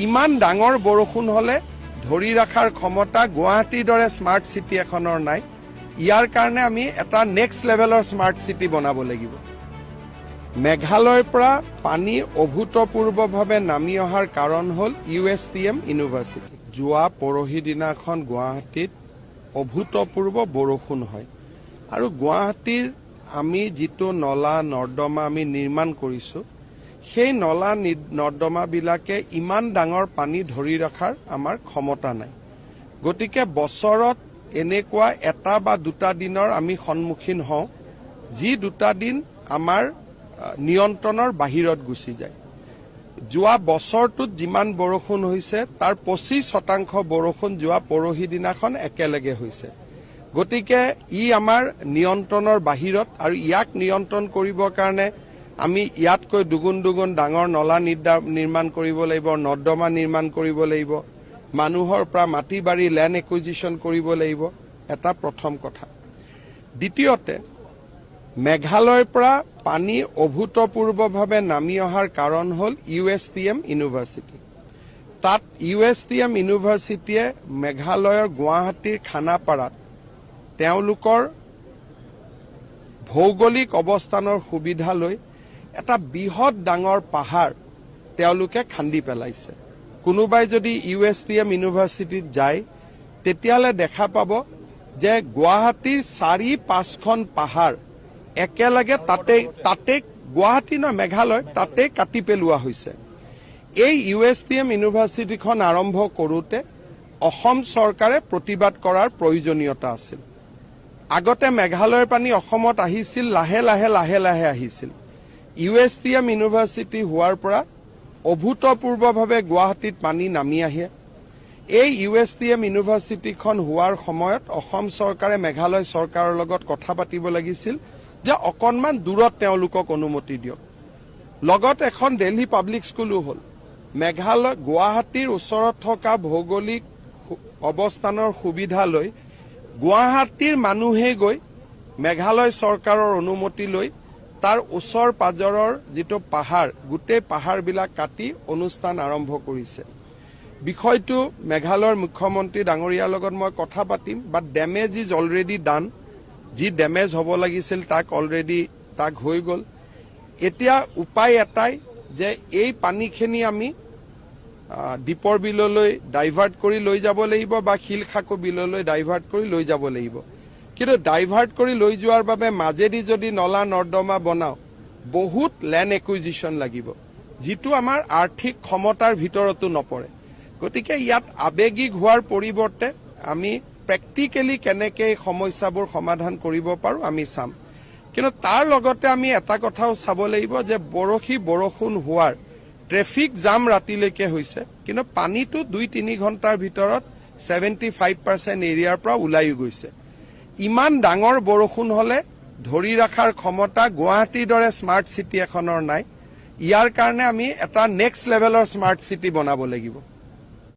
ইমান ডাঙৰ বৰষুণ হলে ধৰি ৰখাৰ ক্ষমতা গুৱাহাটীৰ দৰে স্মাৰ্ট চিটি এখনৰ নাই। ইয়াৰ কাৰণে আমি এটা নেক্সট লেভেলৰ স্মাৰ্ট চিটি বনাব লাগিব। মেঘালয়ৰ পৰা পানী অভূতপূৰ্বভাৱে নামি অহাৰ কাৰণ হ'ল USTM ইউনিভাৰ্চিটি। যোৱা পৰহি দিনাখন গুৱাহাটীত অভূতপূৰ্ব বৰষুণ হয় আৰু গুৱাহাটীৰ আমি যিটো নলা নৰ্দমা আমি নিৰ্মাণ কৰিছোঁ, সেই নলা নৰ্দমাবিলাকে ইমান ডাঙৰ পানী ধৰি ৰখাৰ আমাৰ ক্ষমতা নাই। গতিকে বছৰত এনেকুৱা এটা বা দুটা দিনৰ আমি সন্মুখীন হওঁ, যি দুটা দিন আমাৰ নিয়ন্ত্ৰণৰ বাহিৰত গুচি যায়। যোৱা বছৰটোত যিমান বৰষুণ হৈছে তাৰ 25% বৰষুণ যোৱা পৰহি দিনাখন একেলগে হৈছে। গতিকে ই আমাৰ নিয়ন্ত্ৰণৰ বাহিৰত, আৰু ইয়াক নিয়ন্ত্ৰণ কৰিবৰ কাৰণে আমি ইয়াতকৈ দুগুণ ডাঙৰ নলা নিৰ্মাণ কৰিব লাগিব, নৰ্দমা নিৰ্মাণ কৰিব লাগিব, মানুহৰ পৰা মাটি বাৰী লেণ্ড একুইজিশ্যন কৰিব লাগিব। এটা প্ৰথম কথা। দ্বিতীয়তে, মেঘালয়ৰ পৰা পানী অভূতপূৰ্বভাৱে নামি অহাৰ কাৰণ হ'ল USTM ইউনিভাৰ্চিটি। তাত USTM ইউনিভাৰ্চিটিয়ে মেঘালয়ৰ গুৱাহাটীৰ খানাপাৰাত তেওঁলোকৰ ভৌগোলিক অৱস্থানৰ সুবিধা লৈ এটা বৃহৎ ডাঙৰ পাহাৰ তেওঁলোকে খান্দি পেলাইছে। কোনোবাই যদি USTM ইউনিভাৰ্চিটিত যায় তেতিয়াহ'লে দেখা পাব যে গুৱাহাটীৰ 4-5খন পাহাৰ একেলগে তাতে গুৱাহাটী নহয় মেঘালয় তাতে কাটি পেলোৱা হৈছে। এই USTM ইউনিভাৰ্চিটিখন আৰম্ভ কৰোঁতে অসম চৰকাৰে প্ৰতিবাদ কৰাৰ প্ৰয়োজনীয়তা আছিল। আগতে মেঘালয়ৰ পানী অসমত আহিছিল, লাহে লাহে আহিছিল। USTM ইউনিভাৰ্চিটি হোৱাৰ পৰা অভূতপূৰ্বভাৱে গুৱাহাটীত পানী নামি আহে। এই USTM ইউনিভাৰ্চিটিখন হোৱাৰ সময়ত অসম চৰকাৰে মেঘালয় চৰকাৰৰ লগত কথা পাতিব লাগিছিল যে অকণমান দূৰত তেওঁলোকক অনুমতি দিয়ক। লগত এখন দিল্লী পাব্লিক স্কুলো হ'ল। মেঘালয় গুৱাহাটীৰ ওচৰত থকা ভৌগোলিক অৱস্থানৰ সুবিধা লৈ গুৱাহাটীৰ মানুহে গৈ মেঘালয় চৰকাৰৰ অনুমতি লৈ তাৰ ওচৰ পাজৰৰ যিটো পাহাৰ, গোটেই পাহাৰবিলাক কাটি অনুষ্ঠান আৰম্ভ কৰিছে। বিষয়টো মেঘালয়ৰ মুখ্যমন্ত্ৰী ডাঙৰীয়াৰ লগত মই কথা পাতিম, বাট ডেমেজ ইজ অলৰেডি ডান। যি ডেমেজ হ'ব লাগিছিল তাক হৈ গ'ল। এতিয়া উপায় এটাই যে এই পানীখিনি আমি দীপৰ বিললৈ ডাইভাৰ্ট কৰি লৈ যাব লাগিব বা শিলখাকু বিললৈ ডাইভাৰ্ট কৰি লৈ যাব লাগিব। কিন্তু ডাইভাৰ্ট কৰি লৈ যোৱাৰ বাবে মাজেদি যদি নলা নৰ্দমা বনাওঁ, বহুত লেণ্ড একুইজিশ্যন লাগিব, যিটো আমাৰ আৰ্থিক ক্ষমতাৰ ভিতৰতো নপৰে। গতিকে ইয়াত আৱেগিক হোৱাৰ পৰিৱৰ্তে আমি প্ৰেক্টিকেলি কেনেকৈ এই সমস্যাবোৰ সমাধান কৰিব পাৰোঁ আমি চাম। কিন্তু তাৰ লগতে আমি এটা কথাও চাব লাগিব যে বৰষুণ হোৱাৰ ট্ৰেফিক জাম ৰাতিলৈকে হৈছে, কিন্তু পানীটো 2-3 ঘণ্টাৰ ভিতৰত 75% এৰিয়াৰ পৰা ওলাইও গৈছে। ইমান ডাঙৰ বৰষুণ হলে ধৰি ৰখাৰ ক্ষমতা গুৱাহাটীৰ দৰে স্মাৰ্ট চিটি এখনৰ নাই। ইয়াৰ কাৰণে আমি এটা নেক্সট লেভেলৰ স্মাৰ্ট চিটি বনাব লাগিব।